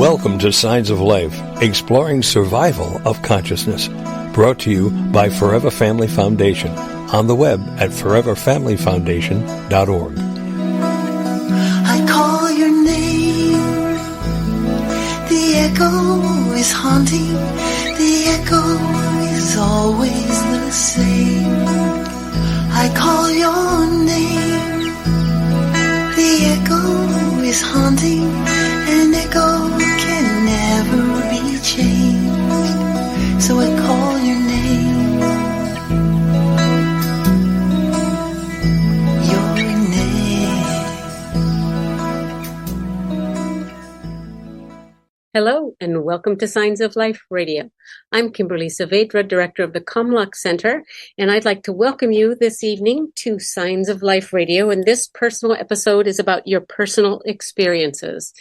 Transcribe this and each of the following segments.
Welcome to Signs of Life, exploring survival of consciousness. Brought to you by Forever Family Foundation. On the web at foreverfamilyfoundation.org. I call your name. The echo is haunting. The echo is always the same. I call your name. The echo is haunting. An echo can never be changed. So I call your name. Your name. Hello and welcome to Signs of Life Radio. I'm Kimberly Saavedra, Director of the Comlock Center, and I'd like to welcome you this evening to Signs of Life Radio. And this personal episode is about your personal experiences.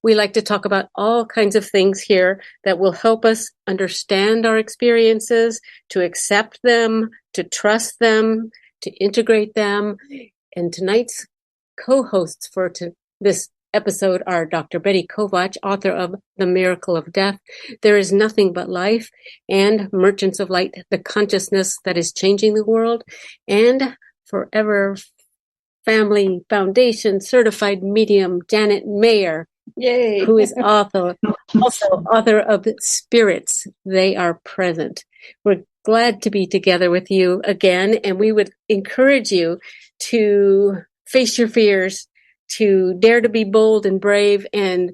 We like to talk about all kinds of things here that will help us understand our experiences, to accept them, to trust them, to integrate them. And tonight's co-hosts for this episode are Dr. Betty Kovacs, author of The Miracle of Death, There is Nothing But Life, and Merchants of Light, the Consciousness That is Changing the World, and Forever Family Foundation certified medium Janet Mayer. Yay. Who is also author of Spirits, They Are Present. We're glad to be together with you again, and we would encourage you to face your fears, to dare to be bold and brave, and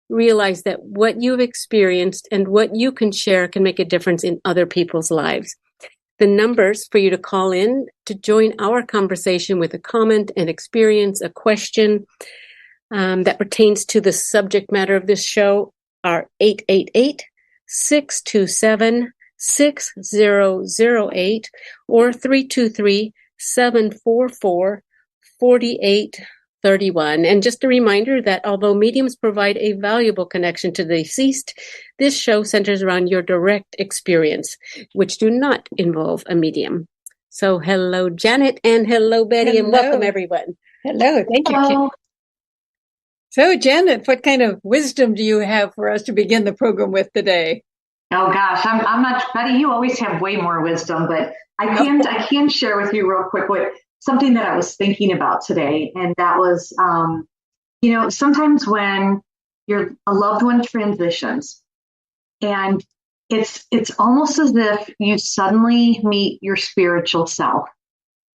realize that what you've experienced and what you can share can make a difference in other people's lives. The numbers for you to call in to join our conversation with a comment, an experience, a question, that pertains to the subject matter of this show are 888-627-6008 or 323-744-4831. And just a reminder that although mediums provide a valuable connection to the deceased, this show centers around your direct experience, which do not involve a medium. So hello, Janet, and hello, Betty, and welcome, everyone. Hello. Thank you, Kim. So, Janet, what kind of wisdom do you have for us to begin the program with today? Oh gosh, I'm not, Betty. You always have way more wisdom, but I can share with you real quick something that I was thinking about today, and that was, sometimes when a loved one transitions, and it's almost as if you suddenly meet your spiritual self.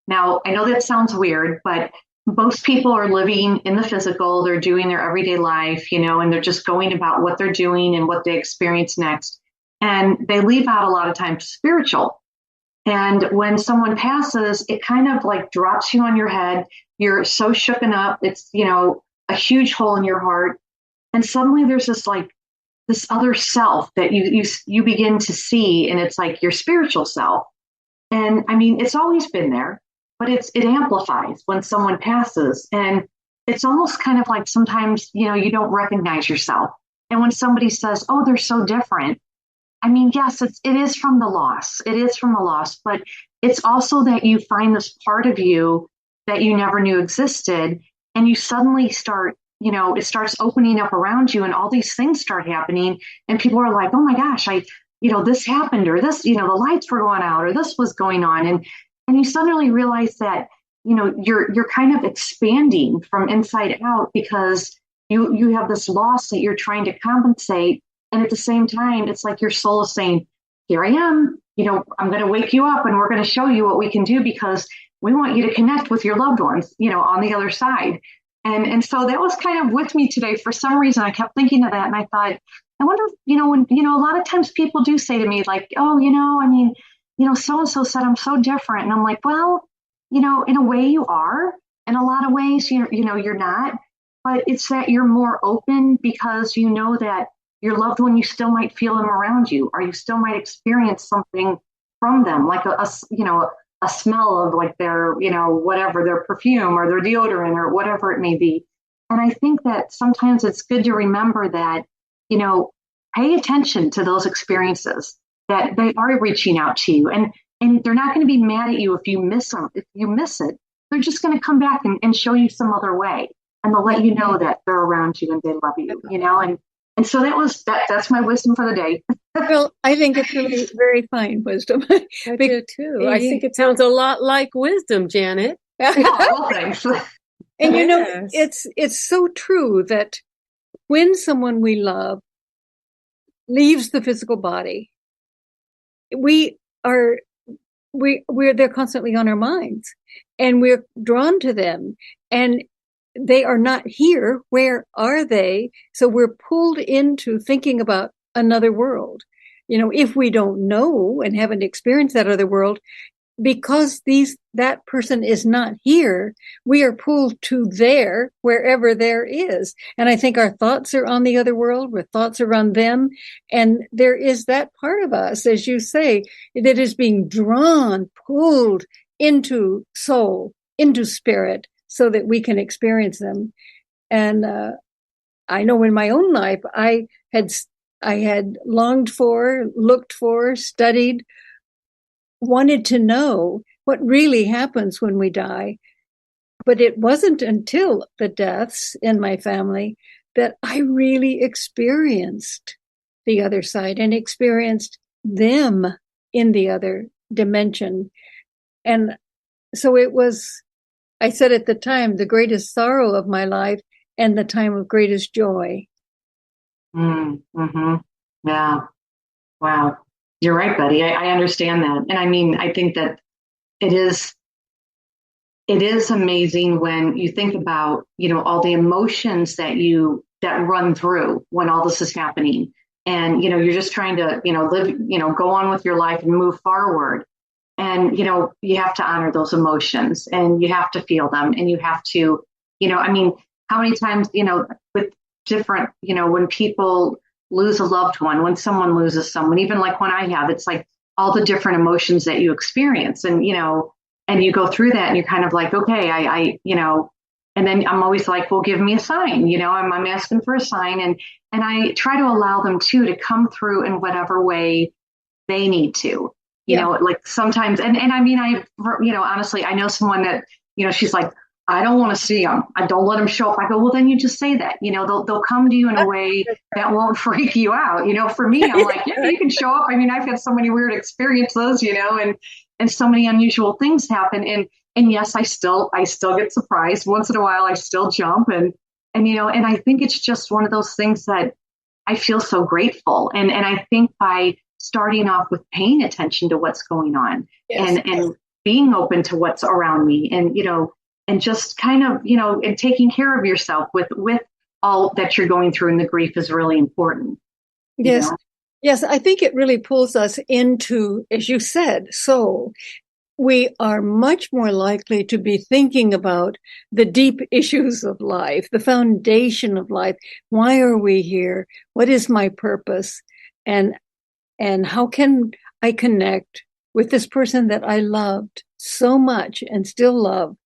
Now, I know that sounds weird, but most people are living in the physical, they're doing their everyday life, and they're just going about what they're doing and what they experience next. And they leave out a lot of times spiritual. And when someone passes, it kind of like drops you on your head. You're so shooken up. It's, a huge hole in your heart. And suddenly there's this other self that you begin to see. And it's like your spiritual self. And I mean, it's always been there. But it amplifies when someone passes. And it's almost kind of like sometimes, you don't recognize yourself. And when somebody says, oh, they're so different. I mean, yes, it is from the loss. It is from the loss. But it's also that you find this part of you that you never knew existed. And you suddenly start, it starts opening up around you and all these things start happening. And people are like, oh my gosh, this happened, or this, the lights were going out, or this was going on. And you suddenly realize that, you're kind of expanding from inside out because you have this loss that you're trying to compensate. And at the same time, it's like your soul is saying, here I am, I'm going to wake you up and we're going to show you what we can do because we want you to connect with your loved ones, on the other side. And so that was kind of with me today. For some reason, I kept thinking of that. And I thought, I wonder, when, a lot of times people do say to me like, oh, so-and-so said I'm so different. And I'm like, well, in a way you are. In a lot of ways, you're not. But it's that you're more open because you know that your loved one, you still might feel them around you, or you still might experience something from them, like a smell of like their, whatever, their perfume or their deodorant or whatever it may be. And I think that sometimes it's good to remember that, pay attention to those experiences, that they are reaching out to you, and they're not going to be mad at you if you miss them. If you miss it, they're just going to come back and show you some other way, and they'll let you know that they're around you and they love you, and so that's my wisdom for the day. Well, I think it's really very fine wisdom. I do too. I think it sounds a lot like wisdom, Janet. Oh, thanks. And Yes. it's so true that when someone we love leaves the physical body, they're constantly on our minds, and we're drawn to them, and they are not here. Where are they? So we're pulled into thinking about another world. If we don't know and haven't experienced that other world, because that person is not here, we are pulled to wherever there is. And I think our thoughts are on the other world, our thoughts are on them. And there is that part of us, as you say, that is being drawn, pulled into soul, into spirit, so that we can experience them. And I know in my own life, I had longed for, looked for, studied, wanted to know what really happens when we die. But it wasn't until the deaths in my family that I really experienced the other side and experienced them in the other dimension. And so it was, I said at the time, the greatest sorrow of my life and the time of greatest joy. Mm-hmm. Yeah. Wow. You're right, buddy. I understand that. And I mean, I think that it is amazing when you think about, all the emotions that run through when all this is happening. And, you're just trying to, live, go on with your life and move forward. And, you have to honor those emotions, and you have to feel them, and you have to, how many times, with different, when people lose a loved one, when someone loses someone, even like when I have, it's like all the different emotions that you experience, and, and you go through that and you're kind of like, okay, I and then I'm always like, well, give me a sign, I'm asking for a sign. And I try to allow them to come through in whatever way they need to, like sometimes, and I mean, honestly, I know someone that, she's like, I don't want to see them. I don't let them show up. I go, well, then you just say that, they'll come to you in a way that won't freak you out. For me, I'm like, yeah, you can show up. I mean, I've had so many weird experiences, and so many unusual things happen. And yes, I still get surprised once in a while. I still jump and I think it's just one of those things that I feel so grateful. And I think by starting off with paying attention to what's going on, yes, and being open to what's around me, and, and just kind of, and taking care of yourself with all that you're going through, and the grief is really important. Yes. Yes. I think it really pulls us into, as you said, soul. We are much more likely to be thinking about the deep issues of life, the foundation of life. Why are we here? What is my purpose? And how can I connect with this person that I loved so much and still love?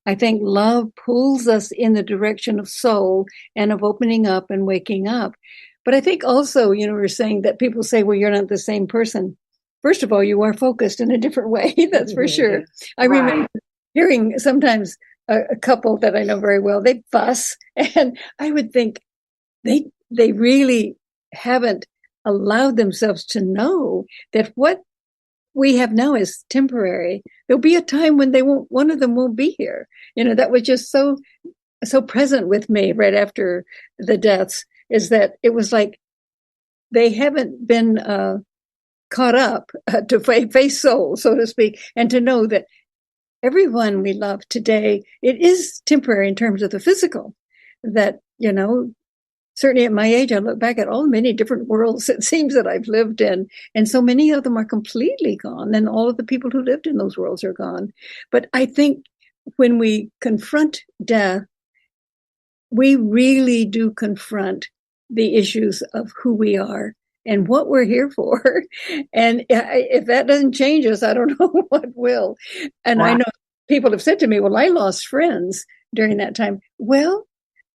I think love pulls us in the direction of soul and of opening up and waking up. But I think also, we're saying that people say, well, you're not the same person. First of all, you are focused in a different way. That's for sure. I remember hearing sometimes a couple that I know very well, they fuss, and I would think they really haven't allowed themselves to know that what we have now is temporary. There'll be a time when one of them won't be here. That was just so present with me right after the deaths, is that it was like they haven't been caught up to face soul, so to speak, and to know that everyone we love today, it is temporary in terms of the physical. That, certainly at my age, I look back at all many different worlds it seems that I've lived in, and so many of them are completely gone, and all of the people who lived in those worlds are gone. But I think when we confront death, we really do confront the issues of who we are and what we're here for. And if that doesn't change us, I don't know what will. And I know people have said to me, well, I lost friends during that time. Well,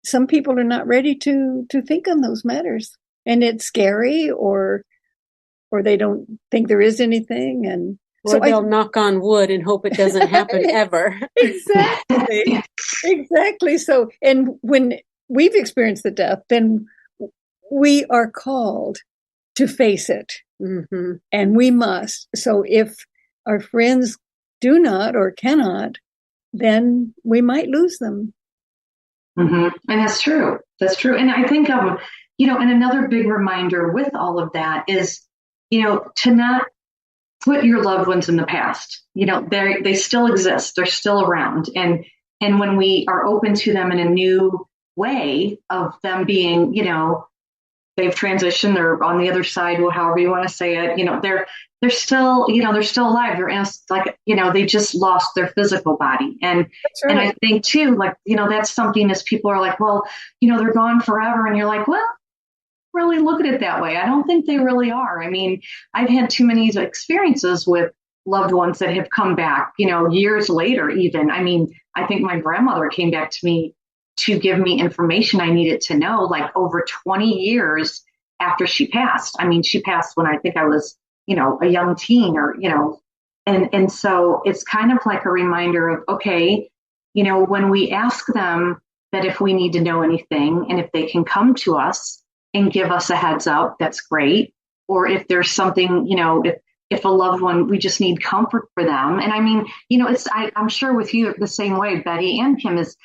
some people are not ready to think on those matters, and it's scary, or they don't think there is anything. And or so they'll knock on wood and hope it doesn't happen ever. Exactly. So, and when we've experienced the death, then we are called to face it. Mm-hmm. And we must. So if our friends do not or cannot, then we might lose them. Mm-hmm. And that's true. That's true. And I think, and another big reminder with all of that is, to not put your loved ones in the past. They still exist. They're still around. And when we are open to them in a new way of them being, they've transitioned, they're on the other side, however you want to say it, they're still, they're still alive. They're they just lost their physical body. And, That's right. And I think too, that's something as people are like, well, they're gone forever. And you're like, well, really look at it that way. I don't think they really are. I mean, I've had too many experiences with loved ones that have come back, years later, even. I mean, I think my grandmother came back to me to give me information I needed to know, like over 20 years after she passed. I mean, she passed when I think I was, a young teen and so it's kind of like a reminder of, okay, when we ask them that if we need to know anything and if they can come to us and give us a heads up, that's great. Or if there's something, if a loved one, we just need comfort for them. And I mean, I'm sure with you the same way, Betty and Kim, is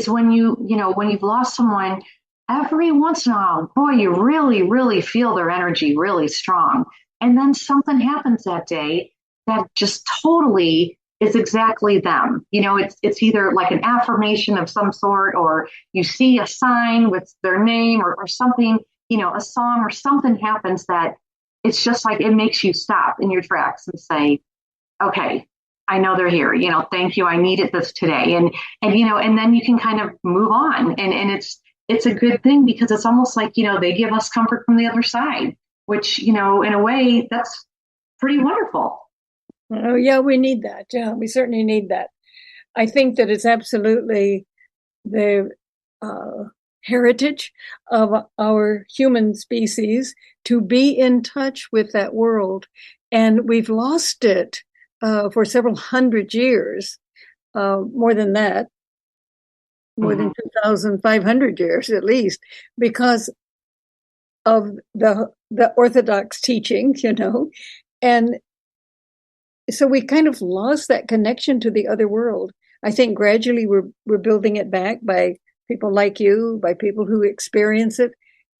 when when you've lost someone, every once in a while, boy, you really, really feel their energy really strong. And then something happens that day that just totally is exactly them. It's either like an affirmation of some sort, or you see a sign with their name or something, a song or something happens that it's just like it makes you stop in your tracks and say, okay, I know they're here, thank you. I needed this today. And then you can kind of move on. And it's a good thing because it's almost like, they give us comfort from the other side, which, in a way that's pretty wonderful. Oh, yeah, we need that. Yeah, we certainly need that. I think that it's absolutely the heritage of our human species to be in touch with that world. And we've lost it for several hundred years, more than that, more than 2,500 years at least, because of the Orthodox teachings, and so we kind of lost that connection to the other world. I think gradually we're building it back by people like you, by people who experience it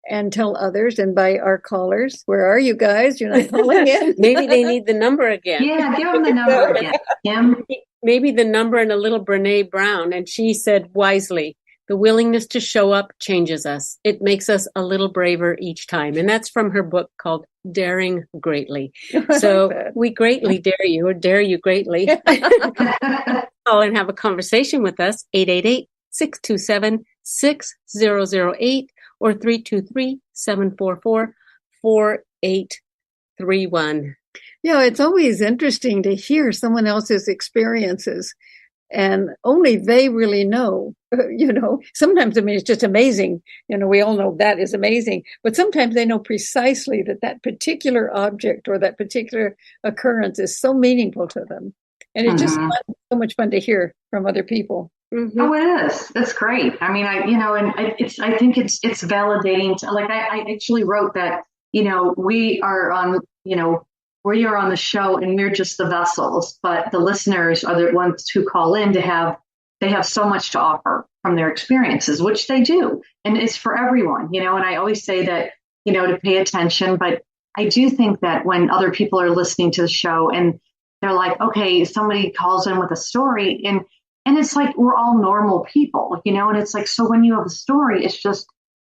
and tell others, and by our callers. Where are you guys? You're not calling in. Maybe they need the number again. Yeah, give them the number again. Yeah. Maybe the number and a little Brene Brown. And she said wisely, the willingness to show up changes us. It makes us a little braver each time. And that's from her book called Daring Greatly. So we greatly dare you, or dare you greatly. Call and have a conversation with us, 888-627-6008 or 323-744-4831. Yeah, it's always interesting to hear someone else's experiences, and only they really know. Sometimes, it's just amazing. We all know that is amazing, but sometimes they know precisely that particular object or that particular occurrence is so meaniful to them. And it's just so much fun to hear from other people. Mm-hmm. Oh, it is. That's great. I mean, I think it's validating. I actually wrote that, we are on the show and we're just the vessels, but the listeners are the ones who call in they have so much to offer from their experiences, which they do. And it's for everyone, and I always say that, to pay attention, but I do think that when other people are listening to the show and they're like, okay, somebody calls in with a story and it's like, we're all normal people, and it's like, so when you have a story, it's just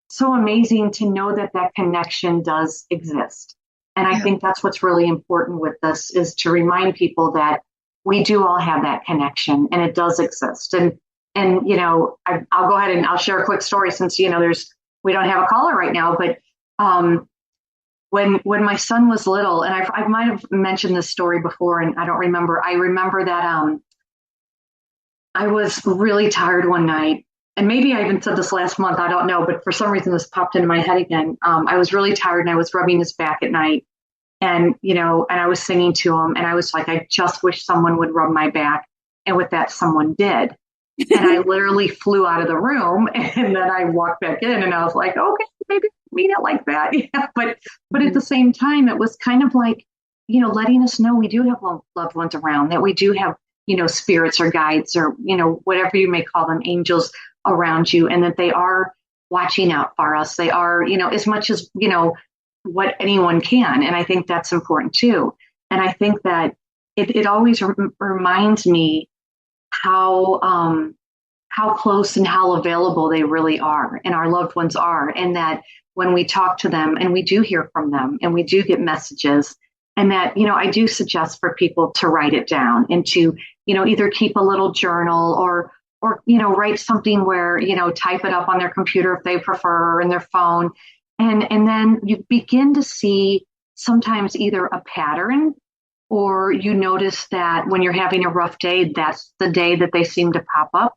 so amazing to know that connection does exist. And I think that's what's really important with this, is to remind people that we do all have that connection and it does exist. And I'll go ahead and I'll share a quick story since, we don't have a caller right now, but when my son was little, and I might have mentioned this story before and I don't remember, I remember that I was really tired one night, and maybe I even said this last month, I don't know, but for some reason this popped into my head again. I was really tired and I was rubbing his back at night. And, and I was singing to him and I was like, I just wish someone would rub my back. And with that, someone did. And I literally flew out of the room and then I walked back in and I was like, okay, maybe mean it like that. Yeah, but at the same time, it was kind of like, letting us know we do have loved ones around, that we do have, spirits or guides or, whatever you may call them, angels around you, and that they are watching out for us. They are, as much as, what anyone can. And I think that's important too. And I think that it always reminds me how close and how available they really are, and our loved ones are. And that when we talk to them and we do hear from them and we do get messages, and that, I do suggest for people to write it down and to, either keep a little journal or, write something where, type it up on their computer if they prefer, or in their phone. And then you begin to see sometimes either a pattern, or you notice that when you're having a rough day, that's the day that they seem to pop up.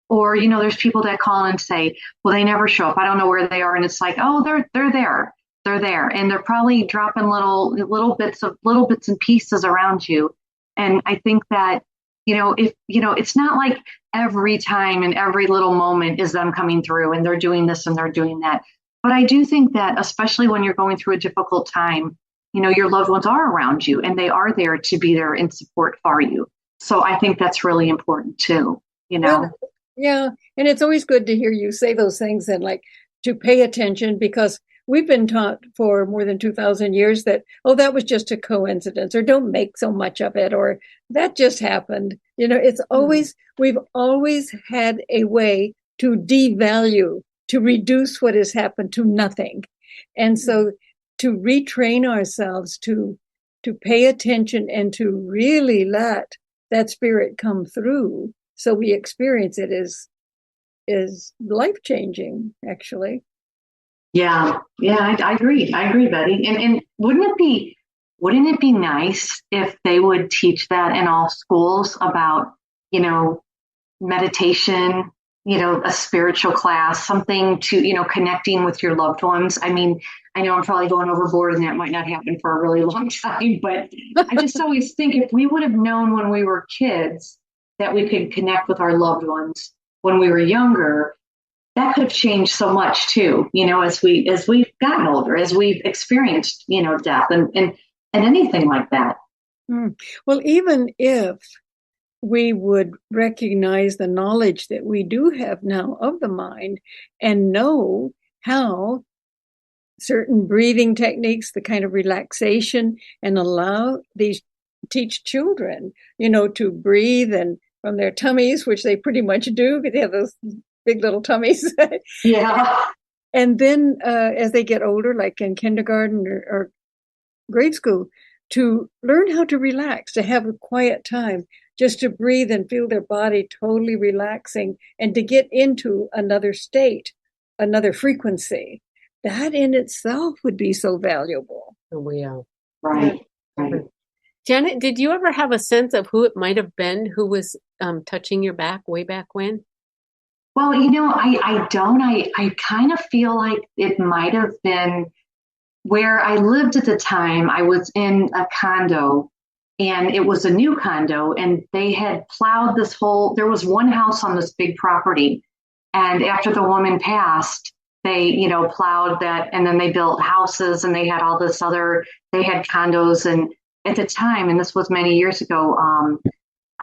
Or, there's people that call and say, well, they never show up. I don't know where they are. And it's like, oh, they're there. They're there. And they're probably dropping little bits and pieces around you. And I think that, if, it's not like every time and every little moment is them coming through and they're doing this and they're doing that. But I do think that, especially when you're going through a difficult time, your loved ones are around you and they are there to be there in support for you. So I think that's really important too, Yeah. And it's always good to hear you say those things and like to pay attention, because we've been taught for more than 2,000 years that, oh, that was just a coincidence, or don't make so much of it, or that just happened. It's always, we've always had a way to devalue, to reduce what has happened to nothing. And so to retrain ourselves to pay attention and to really let that spirit come through so we experience it is life-changing, actually. Yeah, I agree, Betty. And wouldn't it be nice if they would teach that in all schools about, meditation, a spiritual class, something to, connecting with your loved ones. I mean, I know I'm probably going overboard and that might not happen for a really long time, but I just always think if we would have known when we were kids that we could connect with our loved ones when we were younger, that could have changed so much too, as we've gotten older, as we've experienced, death and anything like that. Well, even if we would recognize the knowledge that we do have now of the mind and know how certain breathing techniques, the kind of relaxation, and teach children, to breathe and from their tummies, which they pretty much do because they have those big little tummies. Yeah. And then as they get older, like in kindergarten or grade school, to learn how to relax, to have a quiet time, just to breathe and feel their body totally relaxing and to get into another state, another frequency. That in itself would be so valuable. Oh, yeah. Right. Janet, did you ever have a sense of who it might have been who was touching your back way back when? Well, I don't. I kind of feel like it might have been where I lived at the time. I was in a condo, and it was a new condo, and they had plowed there was one house on this big property. And after the woman passed, they, plowed that, and then they built houses, and they had all this they had condos. And at the time, and this was many years ago,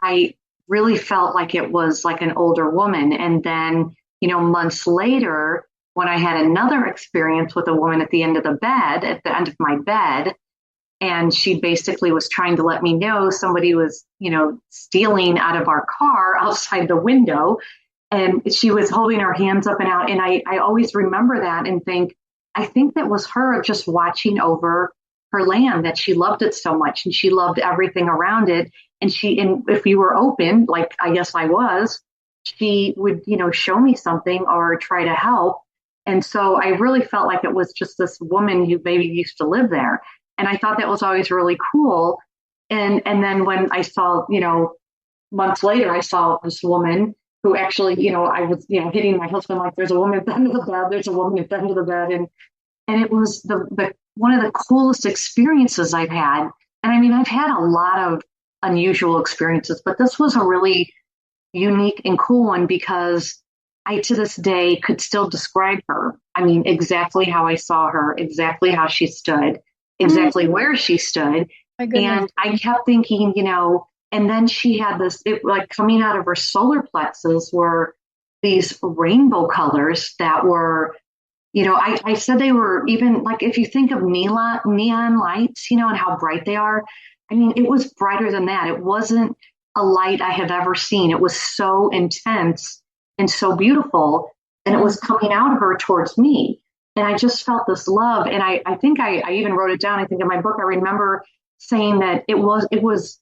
I really felt like it was like an older woman. And then, months later, when I had another experience with a woman at the end of my bed, and she basically was trying to let me know somebody was, stealing out of our car outside the window. And she was holding her hands up and out. And I always remember that and I think that was her just watching over her land, that she loved it so much and she loved everything around it. And if you were open, like I guess I was, she would, show me something or try to help. And so I really felt like it was just this woman who maybe used to live there. And I thought that was always really cool. And then when I saw, months later, I saw this woman who actually, I was, hitting my husband like, there's a woman at the end of the bed, there's a woman at the end of the bed. And it was the one of the coolest experiences I've had. And I mean, I've had a lot of unusual experiences, but this was a really unique and cool one because I, to this day, could still describe her. I mean, exactly how I saw her, exactly how she stood, exactly where she stood. And I kept thinking, and then she had this, like coming out of her solar plexus were these rainbow colors that were, I said they were even like, if you think of neon lights, and how bright they are. I mean, it was brighter than that. It wasn't a light I have ever seen. It was so intense and so beautiful. And it was coming out of her towards me. And I just felt this love. And I think I even wrote it down. I think in my book, I remember saying that it was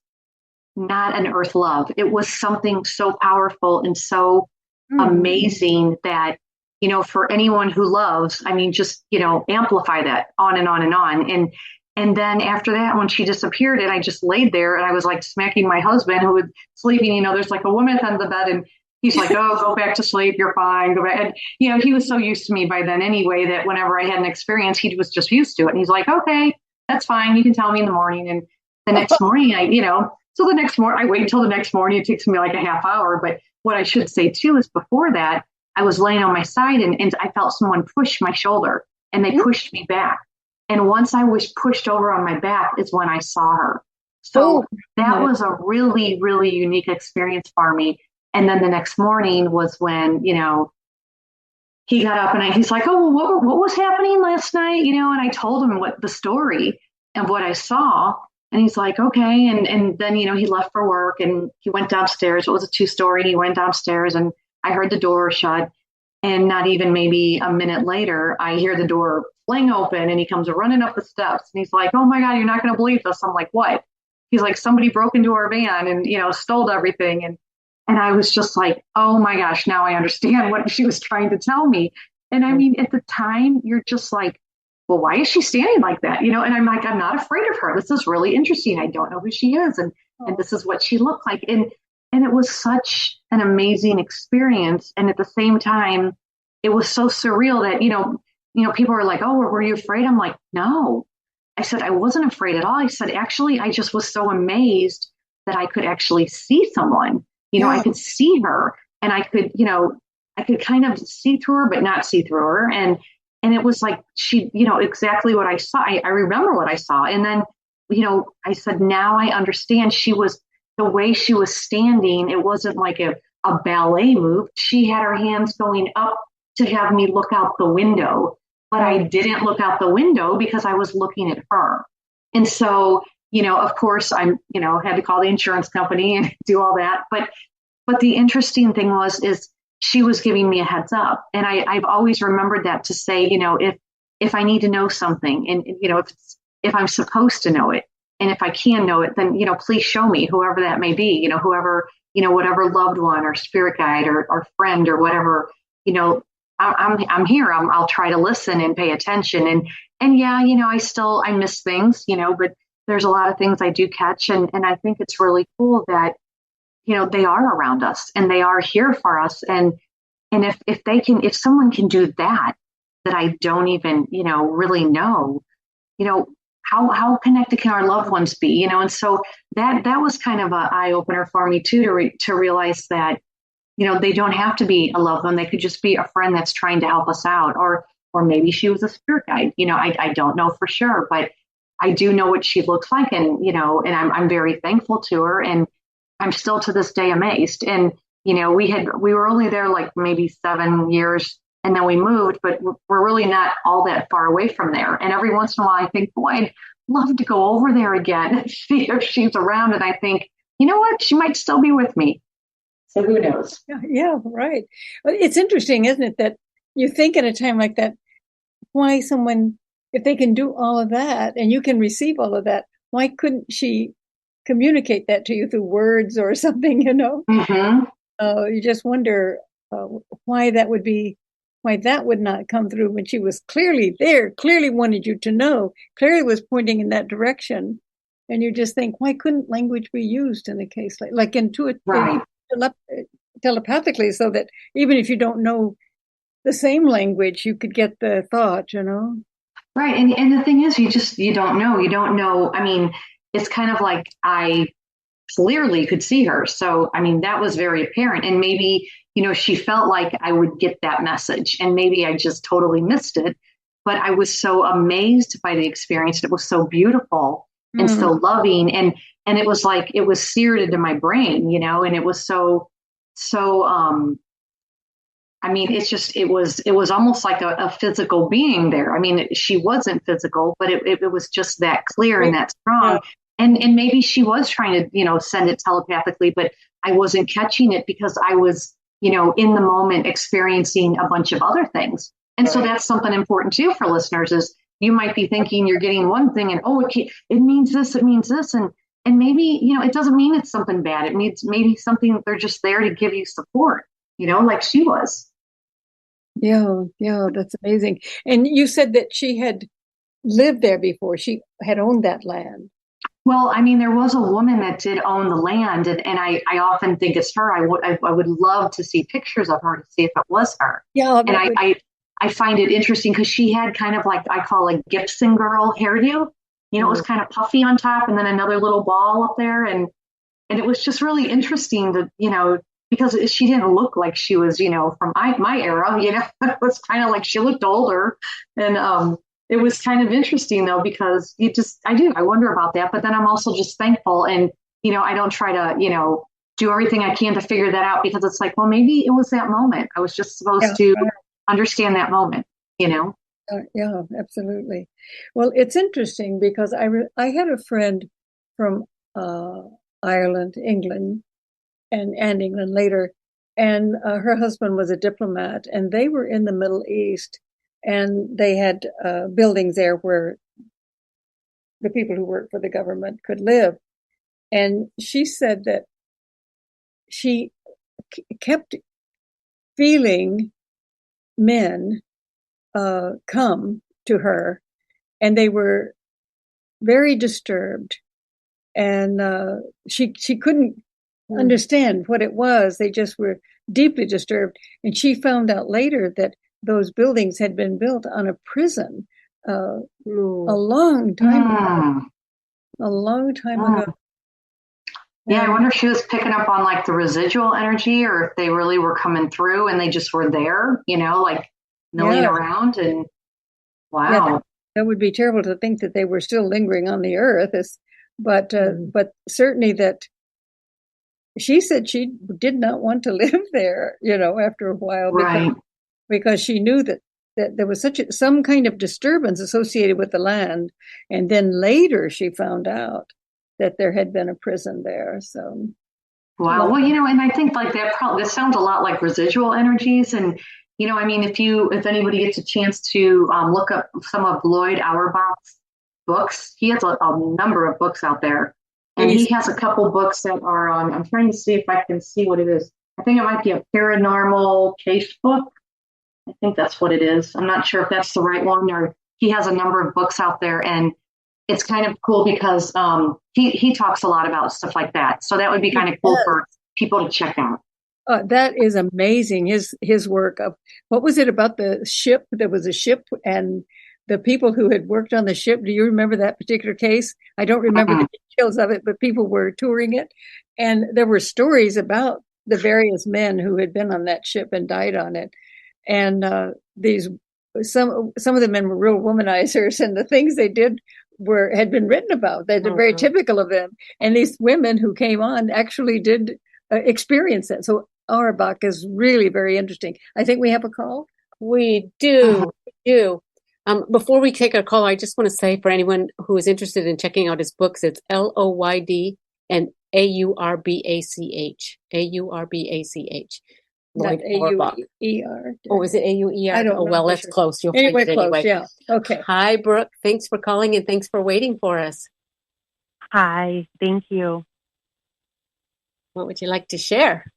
not an earth love. It was something so powerful and so amazing that, for anyone who loves, I mean, just, amplify that on and on and on. And then after that, when she disappeared and I just laid there and I was like smacking my husband who was sleeping, there's like a woman at the end of the bed and he's like, oh, go back to sleep. You're fine. Go back. And, he was so used to me by then anyway, that whenever I had an experience, he was just used to it. And he's like, okay, that's fine. You can tell me in the morning. And the next morning, so the next morning, I wait until the next morning. It takes me like a half hour. But what I should say too, is before that, I was laying on my side and I felt someone push my shoulder and they pushed me back. And once I was pushed over on my back is when I saw her. So that was a really, really unique experience for me. And then the next morning was when, he got up and he's like, oh, well, what was happening last night? And I told him what the story of what I saw. And he's like, okay. And then, he left for work and he went downstairs. It was a 2-story. He went downstairs and I heard the door shut. And not even maybe a minute later, I hear the door fling open and he comes running up the steps. And he's like, oh my God, you're not going to believe this. I'm like, what? He's like, somebody broke into our van and, stole everything. And I was just like, oh my gosh, now I understand what she was trying to tell me. And I mean, at the time, you're just like, well, why is she standing like that? And I'm like, I'm not afraid of her. This is really interesting. I don't know who she is. And this is what she looked like. And it was such an amazing experience. And at the same time, it was so surreal that, people are like, oh, were you afraid? I'm like, no. I said, I wasn't afraid at all. I said, actually, I just was so amazed that I could actually see someone. I could see her and I could, I could kind of see through her, but not see through her. And it was like, she, exactly what I saw. I remember what I saw. And then, I said, now I understand. The way she was standing, it wasn't like a ballet move. She had her hands going up to have me look out the window, but I didn't look out the window because I was looking at her. And so, of course I'm, had to call the insurance company and do all that. But the interesting thing is she was giving me a heads up. And I've always remembered that to say, if I need to know something and, if I'm supposed to know it, and if I can know it, then, please show me, whoever that may be, whoever, whatever loved one or spirit guide or friend or whatever, I'm here. I'll try to listen and pay attention. And yeah, I miss things, but there's a lot of things I do catch. And I think it's really cool that, they are around us and they are here for us. And if someone can do that I don't even, really know, how connected can our loved ones be, and so that was kind of an eye opener for me too, to realize that, they don't have to be a loved one. They could just be a friend that's trying to help us out, or maybe she was a spirit guide. I don't know for sure, but I do know what she looks like, and and I'm very thankful to her, and I'm still to this day amazed. And we were only there like maybe 7 years, and then we moved, but we're really not all that far away from there. And every once in a while, I think, boy, I'd love to go over there again and see if she's around. And I think, you know what, she might still be with me. So who knows? Yeah, right. Well, it's interesting, isn't it, that you think at a time like that, why someone, if they can do all of that and you can receive all of that, why couldn't she communicate that to you through words or something, Mm-hmm. You just wonder why that would not come through when she was clearly there, clearly wanted you to know, clearly was pointing in that direction. And you just think, why couldn't language be used in a case like intuitive, right, telepathically, so that even if you don't know the same language, you could get the thought, Right. And the thing is, you don't know. I mean, it's kind of like I clearly could see her. So, I mean, that was very apparent. And maybe, she felt like I would get that message, and maybe I just totally missed it. But I was so amazed by the experience. It was so beautiful and so loving. And it was like, it was seared into my brain, and it was so, I mean, it was almost like a physical being there. I mean, she wasn't physical, but it was just that clear and that strong. And maybe she was trying to, send it telepathically, but I wasn't catching it because I was, in the moment experiencing a bunch of other things. And so that's something important too for listeners is you might be thinking you're getting one thing and, it means this, it means this. And maybe, it doesn't mean it's something bad. It means maybe something they're just there to give you support, like she was. Yeah, that's amazing. And you said that she had lived there before. She had owned that land. Well, I mean, there was a woman that did own the land, and I often think it's her. I would love to see pictures of her to see if it was her. Yeah, and I find it interesting because she had kind of like I call it Gibson girl hairdo. It was kind of puffy on top, and then another little ball up there, and it was just really interesting to because she didn't look like she was from my era. It was kind of like she looked older, and it was kind of interesting though, because I wonder about that, but then I'm also just thankful. And, I don't try to, do everything I can to figure that out because it's like, well, maybe it was that moment. I was just supposed to understand that moment, Yeah, absolutely. Well, it's interesting because I had a friend from Ireland, England, and England later, and her husband was a diplomat, and they were in the Middle East. And they had buildings there where the people who worked for the government could live. And she said that she kept feeling men come to her, and they were very disturbed. And she couldn't understand what it was. They just were deeply disturbed. And she found out later that those buildings had been built on a prison a long time ago. A long time ago. Yeah, I wonder if she was picking up on like the residual energy, or if they really were coming through and they just were there, like milling around. And wow, yeah, that would be terrible to think that they were still lingering on the earth. But certainly that she said she did not want to live there, after a while. Right. Because she knew that there was some kind of disturbance associated with the land. And then later she found out that there had been a prison there. So, wow. Well, and I think like that sounds a lot like residual energies. And, I mean, if anybody gets a chance to look up some of Lloyd Auerbach's books, he has a number of books out there. And he has a couple books that are on, I'm trying to see if I can see what it is. I think it might be a paranormal case book. I think that's what it is. I'm not sure if that's the right one, or he has a number of books out there, and it's kind of cool because he talks a lot about stuff like that. So that would be kind of cool for people to check out. That is amazing. His work of, what was it about the ship? There was a ship and the people who had worked on the ship. Do you remember that particular case? I don't remember the details of it, but people were touring it. And there were stories about the various men who had been on that ship and died on it. And some of the men were real womanizers, and the things they did had been written about. They're very typical of them. And these women who came on actually did experience that. So Auerbach is really very interesting. I think we have a call. We do. Before we take a call, I just want to say for anyone who is interested in checking out his books, it's Lloyd and Aurbach. Aurbach. Lloyd Auerbach. A-U-E-R. Oh, is it A-U-E-R? I don't know. Well, that's close. You'll anyway, find it close, anyway. Yeah. Okay. Hi, Brooke. Thanks for calling and thanks for waiting for us. Hi. Thank you. What would you like to share?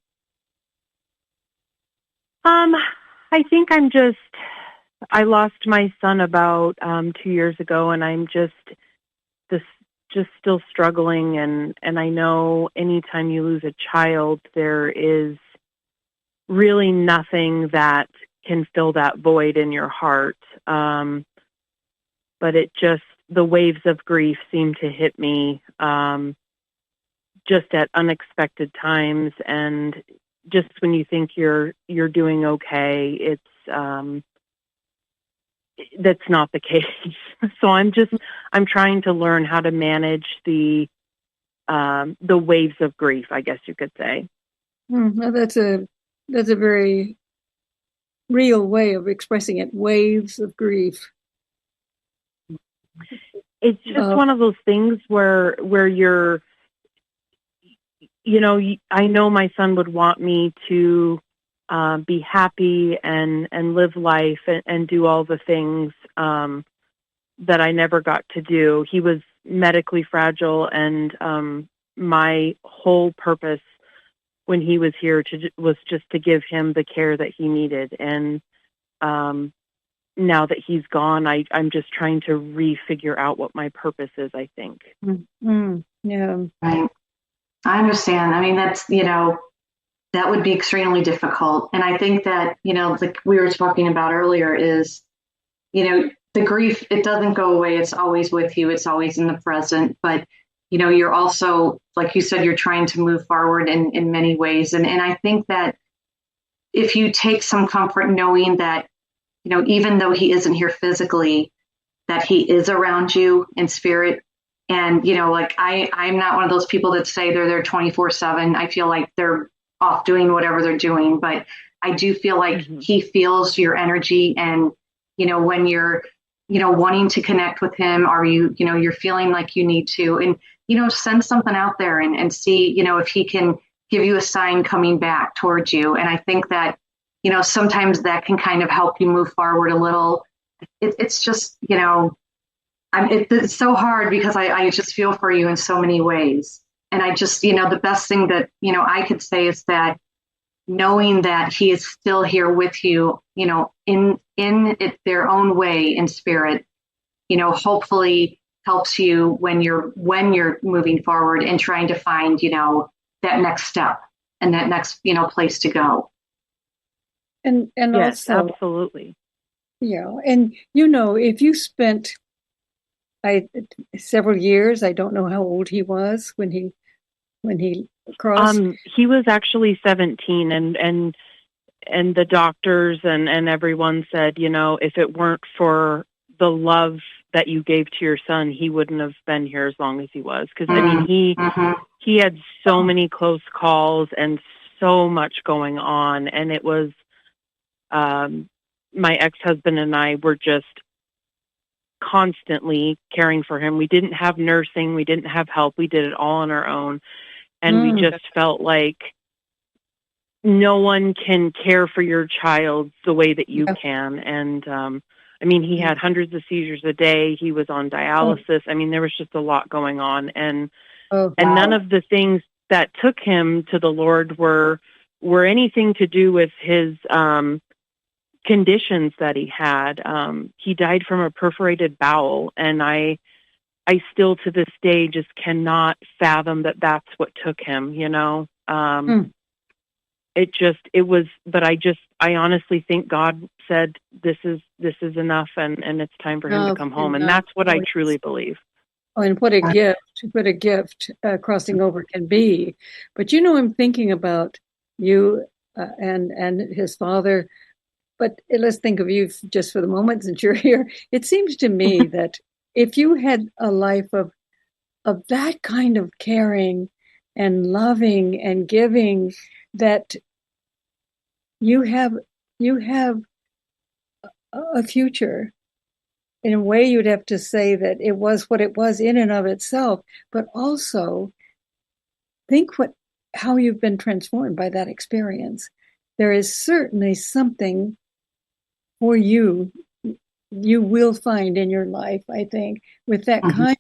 I think I lost my son about 2 years ago, and I'm just still struggling. And I know anytime you lose a child, there is really nothing that can fill that void in your heart. But the waves of grief seem to hit me just at unexpected times, and just when you think you're doing okay, it's that's not the case. So I'm trying to learn how to manage the waves of grief, I guess you could say. Well, that's a very real way of expressing it. Waves of grief. It's just one of those things where you're, I know my son would want me to be happy and live life and do all the things that I never got to do. He was medically fragile, and my whole purpose when he was here was just to give him the care that he needed. And now that he's gone, I'm just trying to refigure out what my purpose is, I think. Yeah. Right. I understand. I mean, that's, that would be extremely difficult. And I think that, like we were talking about earlier is, the grief, it doesn't go away. It's always with you. It's always in the present. But, you're also, like you said, you're trying to move forward in many ways. And I think that if you take some comfort knowing that, even though he isn't here physically, that he is around you in spirit. And, like I'm not one of those people that say they're there 24/7. I feel like they're off doing whatever they're doing, but I do feel like he feels your energy. And, when you're, wanting to connect with him, or you're feeling like you need to, and, send something out there and see, if he can give you a sign coming back towards you. And I think that, sometimes that can kind of help you move forward a little. It's just, it's so hard because I just feel for you in so many ways. And I just, the best thing that, I could say is that knowing that he is still here with you, in their own way in spirit, hopefully helps you when you're moving forward and trying to find, that next step and that next, place to go. And yes, also, absolutely. Yeah. And, if you spent several years, I don't know how old he was when he crossed. He was actually 17, and the doctors and everyone said, if it weren't for the love that you gave to your son, he wouldn't have been here as long as he was. Because he had so many close calls and so much going on, and it was my ex-husband and I were just constantly caring for him. We didn't have nursing, we didn't have help, we did it all on our own. And we just felt like no one can care for your child the way that you can. And he had hundreds of seizures a day. He was on dialysis. There was just a lot going on. And none of the things that took him to the Lord were anything to do with his conditions that he had. He died from a perforated bowel, and I still to this day just cannot fathom that that's what took him, I honestly think God said, this is enough, and it's time for him to come home. And that's what I truly believe. Oh, and what a gift crossing over can be. But, I'm thinking about you and his father. But let's think of you just for the moment since you're here. It seems to me that if you had a life of that kind of caring and loving and giving, that you have a future. In a way, you'd have to say that it was what it was in and of itself, but also think how you've been transformed by that experience. There is certainly something for you will find in your life, I think, with that kind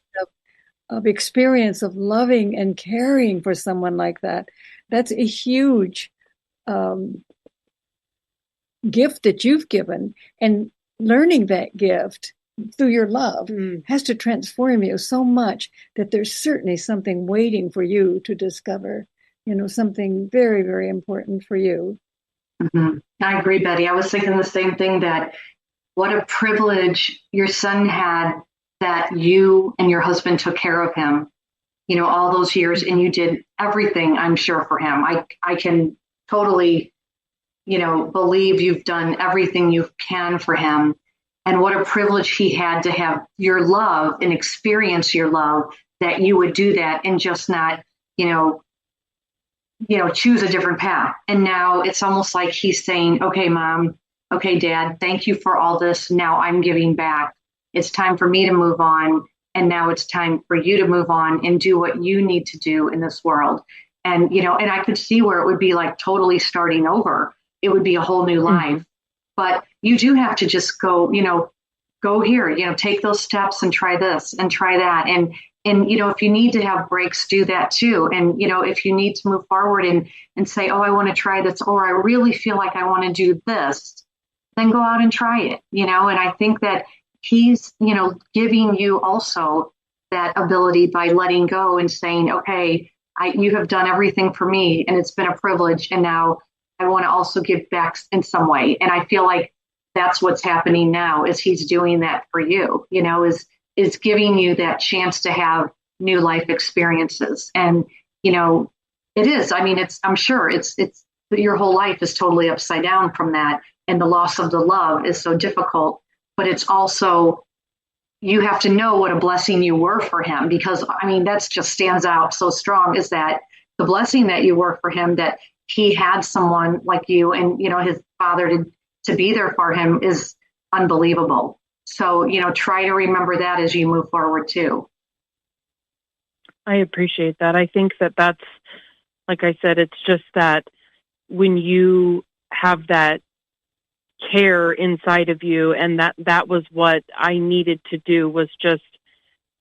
of experience of loving and caring for someone like that. That's a huge gift that you've given, and learning that gift through your love has to transform you so much that there's certainly something waiting for you to discover, something very, very important for you. I agree, Betty. I was thinking the same thing, that what a privilege your son had that you and your husband took care of him, all those years, and you did everything, I'm sure, for him. I can totally, believe you've done everything you can for him. And what a privilege he had to have your love and experience your love, that you would do that and just not, choose a different path. And now it's almost like he's saying, okay, Mom, okay, Dad, thank you for all this. Now I'm giving back. It's time for me to move on. And now it's time for you to move on and do what you need to do in this world. And, and I could see where it would be like totally starting over. It would be a whole new life. But you do have to just go here, take those steps and try this and try that. And, if you need to have breaks, do that too. And, if you need to move forward and say, oh, I want to try this, or I really feel like I want to do this, then go out and try it, and I think that he's, giving you also that ability by letting go and saying, okay, you have done everything for me and it's been a privilege. And now I want to also give back in some way. And I feel like that's what's happening now, is he's doing that for you, is giving you that chance to have new life experiences. And, it is, I'm sure it's your whole life is totally upside down from that. And the loss of the love is so difficult, but it's also, you have to know what a blessing you were for him, because that's just stands out so strong, is that the blessing that you were for him, that he had someone like you and, his father to be there for him, is unbelievable. So, try to remember that as you move forward too. I appreciate that. I think that's, like I said, it's just that when you have that care inside of you, and that was what I needed to do, was just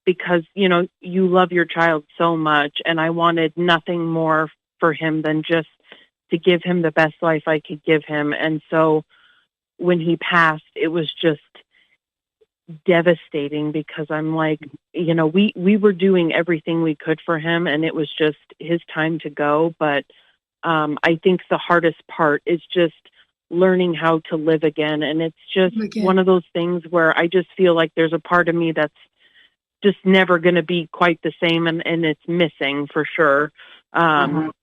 because, you love your child so much, and I wanted nothing more for him than just to give him the best life I could give him. And so when he passed, it was just devastating, because I'm like, we were doing everything we could for him, and it was just his time to go. But I think the hardest part is just learning how to live again. And it's just one of those things where I just feel like there's a part of me that's just never going to be quite the same, and it's missing for sure. And,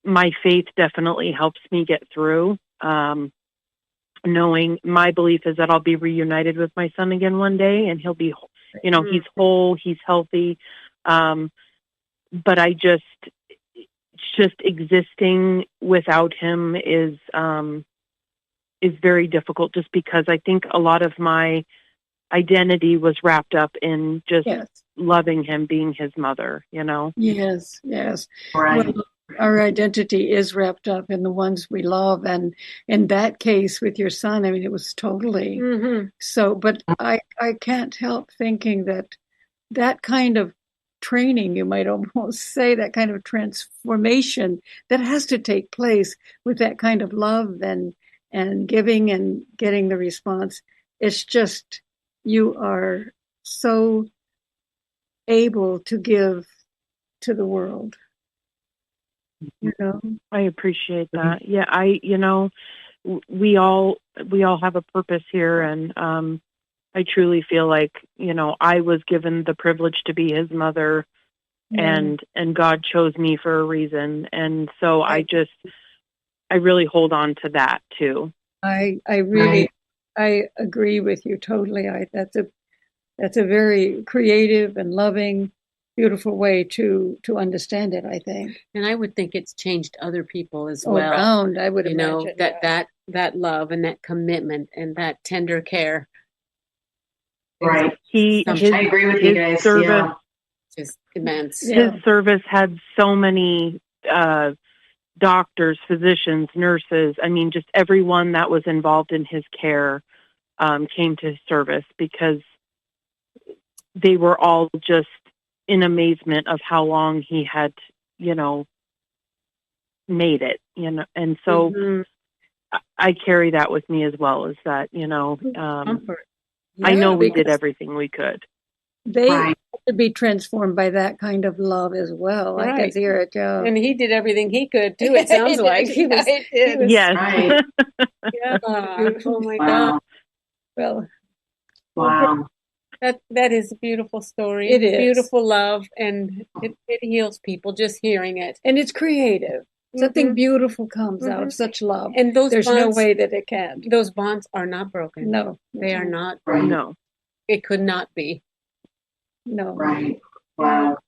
my faith definitely helps me get through, knowing my belief is that I'll be reunited with my son again one day, and he'll be, he's whole, he's healthy. But I just existing without him is very difficult, just because I think a lot of my identity was wrapped up in just loving him, being his mother, Yes. Right. Well, our identity is wrapped up in the ones we love. And in that case with your son, it was totally so, but I can't help thinking that kind of training, you might almost say, that kind of transformation that has to take place with that kind of love and giving and getting the response. It's just, you are so able to give to the world. I appreciate that. Yeah, we all have a purpose here, and I truly feel like, I was given the privilege to be his mother, and God chose me for a reason. And so I really hold on to that too. I agree with you totally. That's a very creative and loving, beautiful way to understand it, I think. And I would think it's changed other people as well. Around, I would imagine. That love and that commitment and that tender care. Right. I agree with you guys. Service, just immense. His service had so many doctors, physicians, nurses. Just everyone that was involved in his care came to his service, because they were all just in amazement of how long he had, made it, and so I carry that with me as well, is that, I know we did everything we could. They had to be transformed by that kind of love as well. I can hear it, Joe. And he did everything he could too, it sounds like. He was yes. Right. Oh my God. Well, wow. That is a beautiful story. It is. Beautiful love, and it heals people just hearing it. And it's creative. Something beautiful comes out of such love. And there's no way that it can't. Those bonds are not broken. No. They are not. Right. No. It could not be. No. Right. Wow.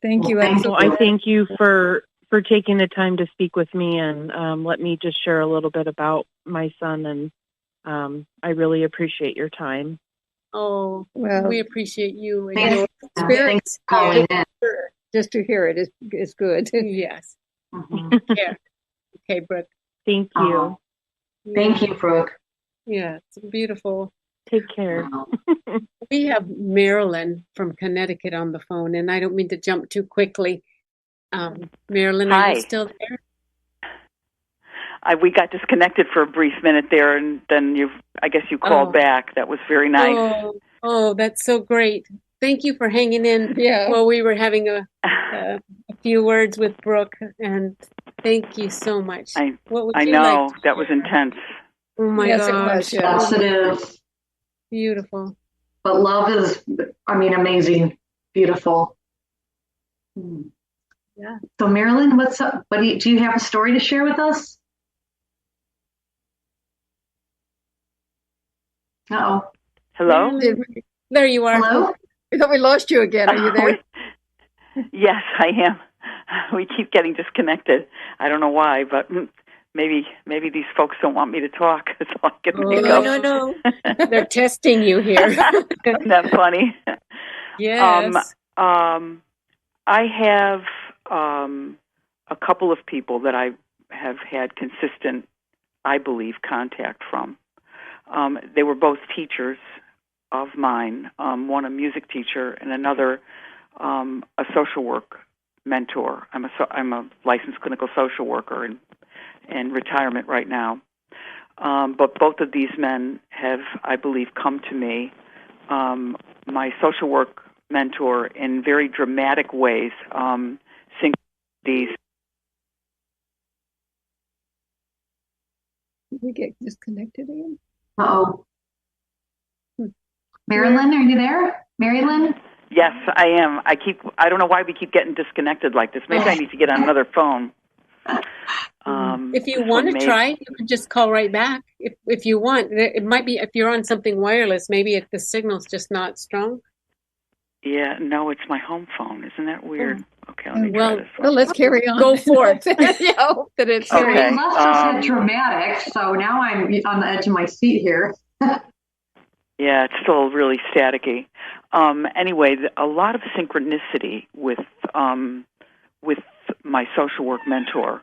Thank you. Well, I thank you for taking the time to speak with me and let me just share a little bit about my son. And I really appreciate your time. Oh, well, we appreciate you and Thanks. your Thanks for calling in. Just to hear it is good. Yes. Mhm. Yeah. Okay, Brooke. Thank you. Thank you, Brooke. Yeah, it's beautiful. Take care. Wow. We have Marilyn from Connecticut on the phone, and I don't mean to jump too quickly. Marilyn, are you Hi. still there? We got disconnected for a brief minute there, and then I guess you called back. That was very nice. Oh, that's so great. Thank you for hanging in while we were having a few words with Brooke, and thank you so much. What would I you know. like to That was share? intense. Oh my Yes, gosh. it was. Yes, it is. Beautiful. But love is, amazing, beautiful. Yeah. So Marilyn, what's up? Do you have a story to share with us? Uh-oh. Hello? Marilyn, there you are. Hello? I thought we lost you again. Are you there? Yes, I am. We keep getting disconnected. I don't know why, but maybe these folks don't want me to talk. That's all I can think of. No. They're testing you here. Isn't that funny? Yes. I have a couple of people that I have had consistent, I believe, contact from. They were both teachers of mine, one a music teacher and another a social work mentor. I'm a licensed clinical social worker in retirement right now. But both of these men have, I believe, come to me, my social work mentor, in very dramatic ways, synchronicities. Did we get disconnected again? Uh-oh. Marilyn, are you there? Marilyn? Yes, I am. I don't know why we keep getting disconnected like this. Maybe I need to get on another phone. If you want to try, you can just call right back. If you want, it might be if you're on something wireless. Maybe the signal's just not strong. Yeah, no, it's my home phone. Isn't that weird? Okay, let me try this one. Well, let's carry on. Go for it. Yeah, I hope that it's Okay. You must have said dramatic, so now I'm on the edge of my seat here. Yeah, it's still really staticky. Anyway, a lot of synchronicity with my social work mentor.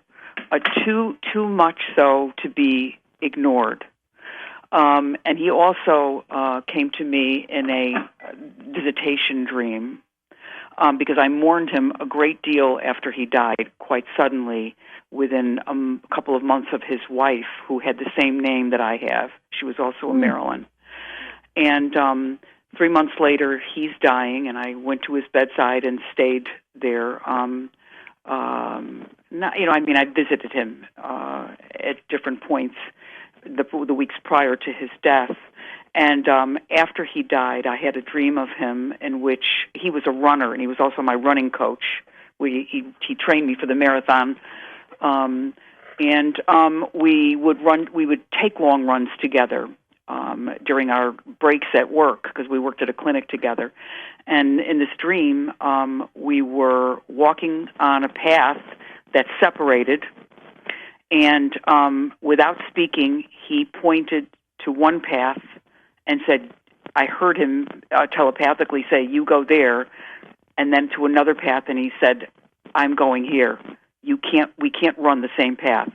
Too much so to be ignored. And he also came to me in a visitation dream because I mourned him a great deal after he died quite suddenly within a couple of months of his wife, who had the same name that I have. She was also a Marilyn. And 3 months later, he's dying, and I went to his bedside and stayed there. I visited him at different points the weeks prior to his death. And after he died, I had a dream of him in which he was a runner, and he was also my running coach. He trained me for the marathon. We would take long runs together during our breaks at work, because we worked at a clinic together. And in this dream, we were walking on a path that separated, and without speaking, he pointed to one path and said, I heard him telepathically say, you go there, and then to another path, and he said, I'm going here. We can't run the same path.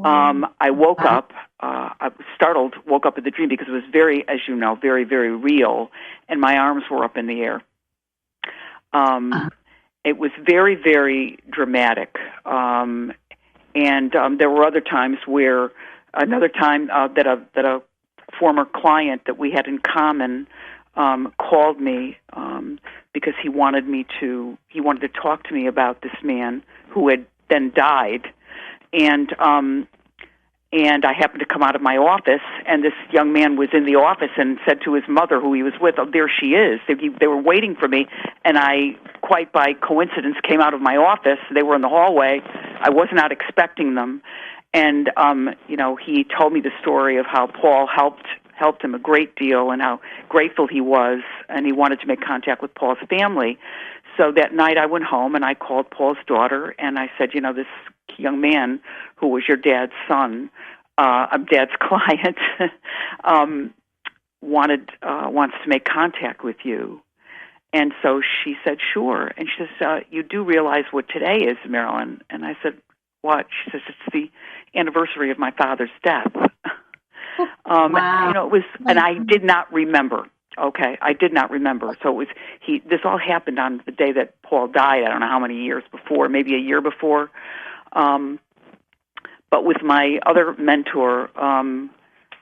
I woke up, I was startled, woke up in the dream because it was very, as you know, very, very real, and my arms were up in the air. It was very, very dramatic. And there were other times where, another time that a former client that we had in common called me because he wanted to talk to me about this man who had then died. And And I happened to come out of my office, and this young man was in the office and said to his mother, who he was with, "Oh, there she is." They were waiting for me, and I, quite by coincidence, came out of my office. They were in the hallway. I was not expecting them. And, he told me the story of how Paul helped him a great deal and how grateful he was, and he wanted to make contact with Paul's family. So that night I went home and I called Paul's daughter, and I said, this young man who was your dad's son, dad's client, wants to make contact with you. And so she said, sure. And she says, you do realize what today is, Marilyn? And I said, what? She says, it's the anniversary of my father's death. Wow. It was, and I did not remember. Okay, I did not remember. So it was this all happened on the day that Paul died. I don't know how many years before, maybe a year before. But with my other mentor,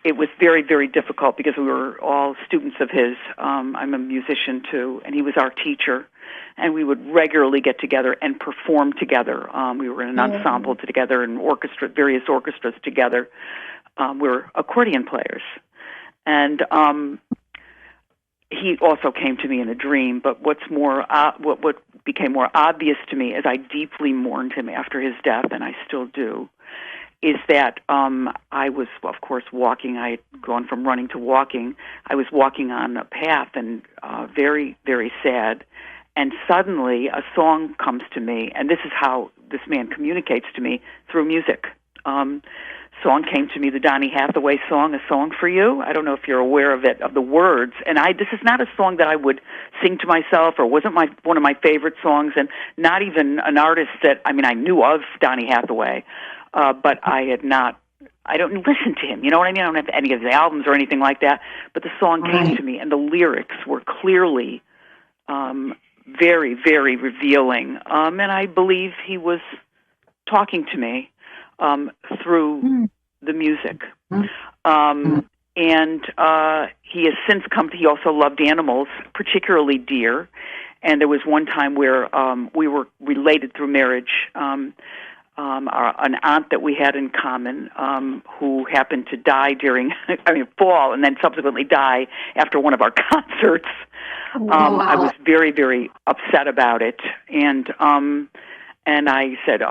it was very, very difficult because we were all students of his. I'm a musician too, and he was our teacher. And we would regularly get together and perform together. We were in an ensemble together and various orchestras together. We were accordion players. And he also came to me in a dream. But what became more obvious to me as I deeply mourned him after his death, and I still do, is that I was, of course, walking. I had gone from running to walking. I was walking on a path and very, very sad. And suddenly a song comes to me, and this is how this man communicates to me, through music. Song came to me, the Donny Hathaway song, A Song for You. I don't know if you're aware of it, of the words. And this is not a song that I would sing to myself, or wasn't one of my favorite songs, and not even an artist that, I knew of Donny Hathaway, but I don't listen to him, you know what I mean? I don't have any of his albums or anything like that, but the song came to me, and the lyrics were clearly very, very revealing. And I believe he was talking to me through the music. And he has since he also loved animals, particularly deer. And there was one time where we were related through marriage. An aunt that we had in common who happened to die fall, and then subsequently die after one of our concerts. Wow. I was very, very upset about it, and I said,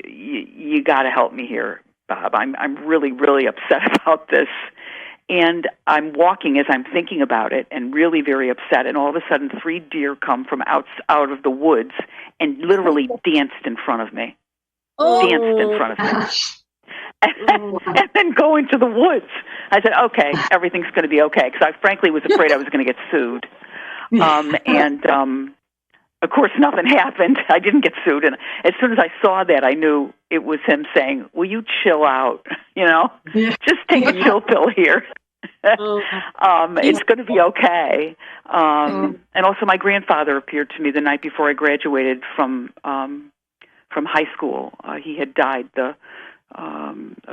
you got to help me here, Bob. I'm really, really upset about this. And I'm walking as I'm thinking about it and really very upset, and all of a sudden 3 deer come from out of the woods and literally danced in front of me. Danced in front of me. And then go into the woods. I said, okay, everything's going to be okay, because I frankly was afraid I was going to get sued. Of course, nothing happened. I didn't get sued. And as soon as I saw that, I knew it was him saying, will you chill out? Just take a chill pill here. It's going to be okay. And also my grandfather appeared to me the night before I graduated from high school. He had died a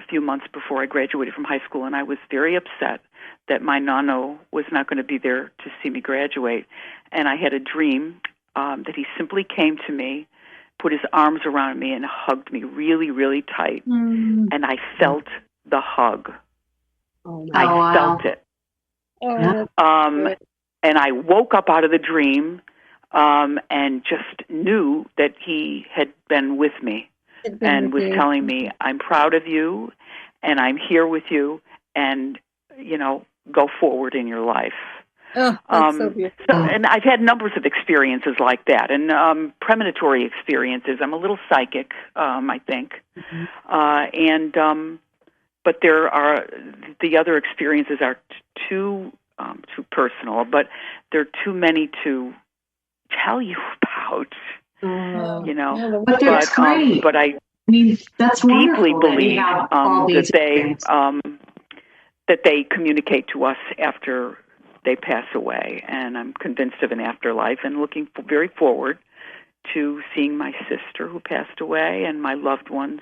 few months before I graduated from high school, and I was very upset that my nonno was not going to be there to see me graduate. And I had a dream that he simply came to me, put his arms around me, and hugged me really, really tight. And I felt the hug. I felt it. And I woke up out of the dream and just knew that he had been with me and was telling me, I'm proud of you, and I'm here with you, and, go forward in your life. Oh, that's so beautiful. And I've had numbers of experiences like that, and premonitory experiences. I'm a little psychic, I think. But there are, the other experiences are too personal, but there are too many to tell you about, But that's great. But I that's deeply believe that that they communicate to us after they pass away, and I'm convinced of an afterlife, and looking very forward to seeing my sister who passed away and my loved ones.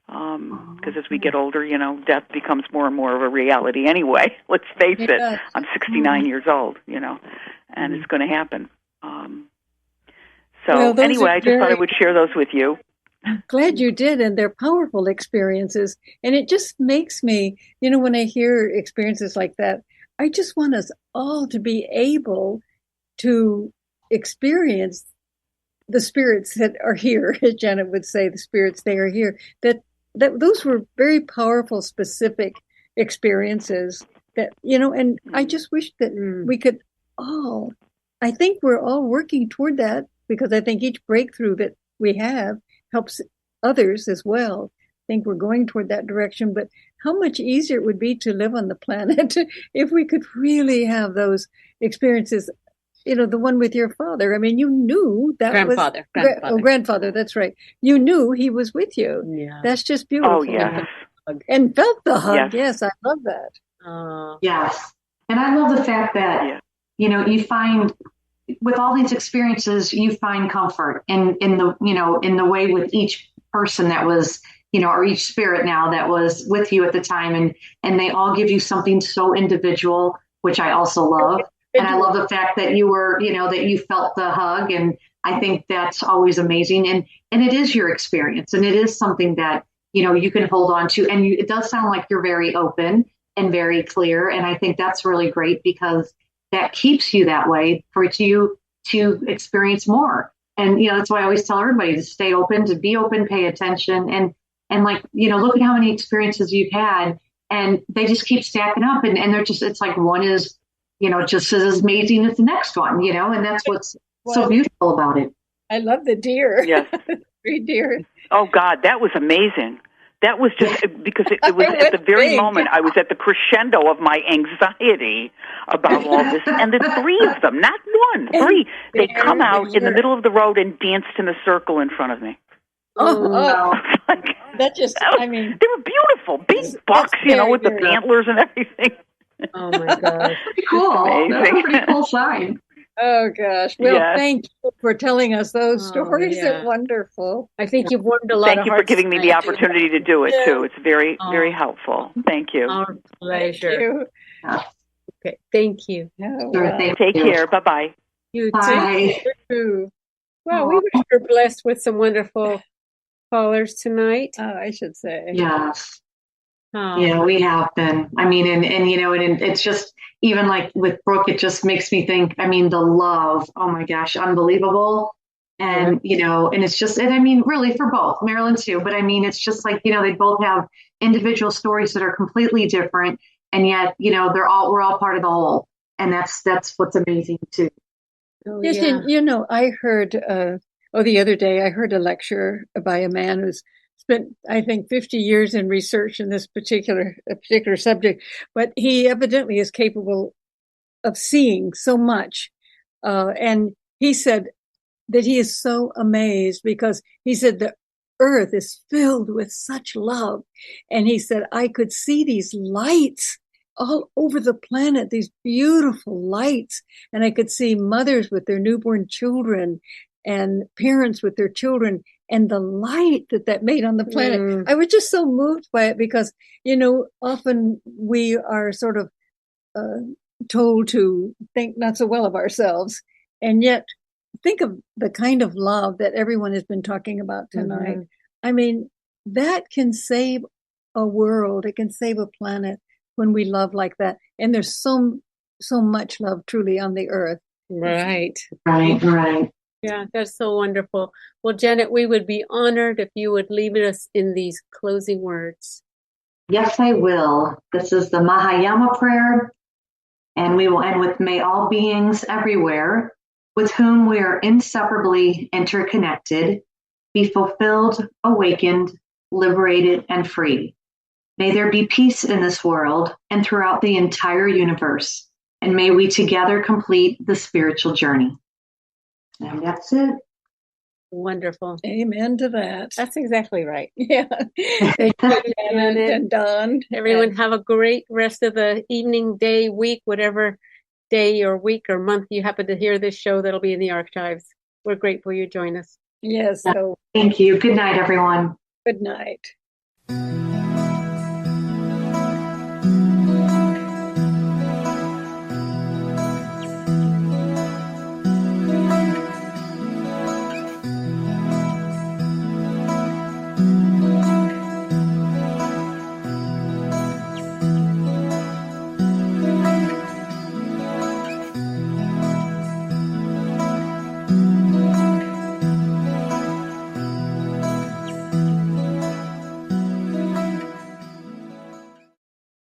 Because as we get older, death becomes more and more of a reality anyway. Let's face it. I'm 69 years old, and it's going to happen. Anyway, I just thought I would share those with you. Glad you did. And they're powerful experiences. And it just makes me, when I hear experiences like that, I just want us all to be able to experience the spirits that are here, as Janet would say, the spirits, they are here. That those were very powerful, specific experiences that, and I just wish that we could all, I think we're all working toward that, because I think each breakthrough that we have helps others as well. I think we're going toward that direction, but how much easier it would be to live on the planet if we could really have those experiences. The one with your father. I mean, you knew that grandfather. That's right. You knew he was with you. Yeah. That's just beautiful. Oh, yes. And felt the hug. Yes, I love that. Yes. And I love the fact that, you find, with all these experiences, you find comfort in the way with each person that was, or each spirit now that was with you at the time. And they all give you something so individual, which I also love. And I love the fact that you were, that you felt the hug. And I think that's always amazing. And it is your experience. And it is something that, you can hold on to. And it does sound like you're very open and very clear. And I think that's really great, because that keeps you that way for you to experience more. And, that's why I always tell everybody to stay open, to be open, pay attention. And like, look at how many experiences you've had, and they just keep stacking up. And they're just, it's like one is, just as amazing as the next one, and that's what's so beautiful about it. I love the deer. Yes. 3 deer. Oh, God, that was amazing. That was just because it was at the very moment I was at the crescendo of my anxiety about all this. And the 3 of them, not one, 3, they come out in the middle of the road and danced in a circle in front of me. Oh. That just, they were beautiful, big bucks, with the antlers and everything. Oh my gosh. Pretty cool. That's a pretty cool sign. Oh gosh. Well, thank you for telling us those stories. They're wonderful. I think you've warmed a lot Thank you for giving me the opportunity to do it too. It's very, very helpful. Thank you. Our pleasure. Thank you. Okay. Thank you. Take care. Bye-bye. You Bye. too. Well, we were blessed with some wonderful callers tonight. I should say. Yes. Yeah, we have been. I mean, and it's just, even like with Brooke, it just makes me think, the love, oh my gosh, unbelievable. And, and it's just, and really for both, Marilyn too, but it's just like, they both have individual stories that are completely different. And yet, we're all part of the whole. And that's what's amazing too. Yes, and, I heard, the other day, I heard a lecture by a man who's spent, I think, 50 years in research in this particular subject, but he evidently is capable of seeing so much. And he said that he is so amazed, because he said the earth is filled with such love. And he said, I could see these lights all over the planet, these beautiful lights. And I could see mothers with their newborn children and parents with their children, and the light that made on the planet. I was just so moved by it, because, often we are sort of told to think not so well of ourselves. And yet think of the kind of love that everyone has been talking about tonight. That can save a world. It can save a planet when we love like that. And there's so much love truly on the earth. Right. Yeah, that's so wonderful. Well, Janet, we would be honored if you would leave us in these closing words. Yes, I will. This is the Mahayana prayer, and we will end with, may all beings everywhere with whom we are inseparably interconnected be fulfilled, awakened, liberated, and free. May there be peace in this world and throughout the entire universe, and may we together complete the spiritual journey. And that's it. Wonderful. Amen to that. That's exactly right. Yeah. Thank you, Janet and Don. Everyone have a great rest of the evening, day, week, whatever day or week or month you happen to hear this show. That'll be in the archives. We're grateful you join us. Yes. So thank you. Good night, everyone. Good night.